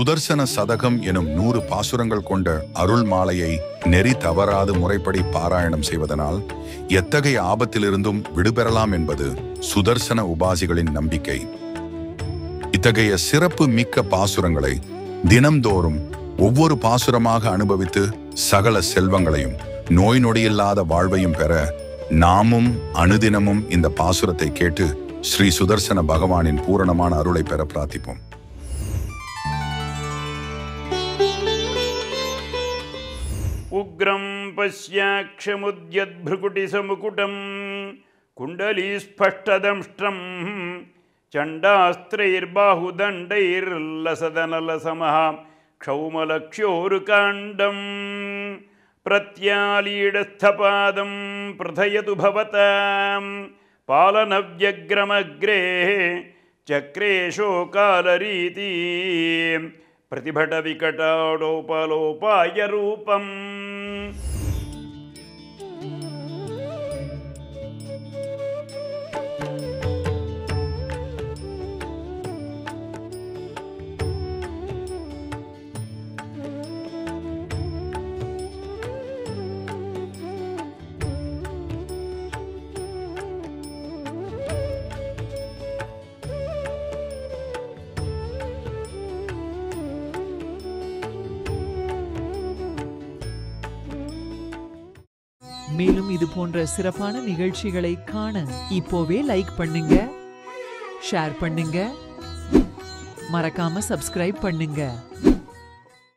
சுதர்சன சதகம் எனும் 100 பாசுரங்கள் கொண்ட அருள் மாலையை நெறி தவறாது முறைப்படி பாராயணம் செய்வதனால் எத்தகைய ஆபத்திலிருந்தும் விடுபெறலாம் என்பது சுதர்சன உபாசிகளின் நம்பிக்கை. இத்தகைய சிறப்பு மிக்க பாசுரங்களை தினம்தோறும் ஒவ்வொரு பாசுரமாக அனுபவித்து சகல செல்வங்களையும் நோய் நொடியில்லாத வாழ்வையும் பெற நாமும் அனுதினமும் இந்த பாசுரத்தை கேட்டு ஸ்ரீ சுதர்சன பகவானின் பூரணமான அருளை பெற பிரார்த்திப்போம். உக்ரம் பஸ்யாக்ஷமுத்யத்பிருகுட்டி சமுகுடம் குண்டலீஸ்பஷ்டதம்ஷ்ட்ரம் சண்டாஸ்திரைர்பாஹுதண்டைர்லசதனலசமஹ க்ஷௌமலக்ஷ்யோருகாண்டம் பிரத்யாலீடஸ்தபாதம் பிரதயது பவதாம் பாலனவ்யக்ரமக்ரே சக்ரேஷோகாலரீதி பிரதிபட விகடாடோபலோபாய ரூபம். மேலும் இது போன்ற சிறப்பான நிகழ்ச்சிகளை காண இப்போவே லைக் பண்ணுங்க, ஷேர் பண்ணுங்க, மறக்காம சப்ஸ்கிரைப் பண்ணுங்க.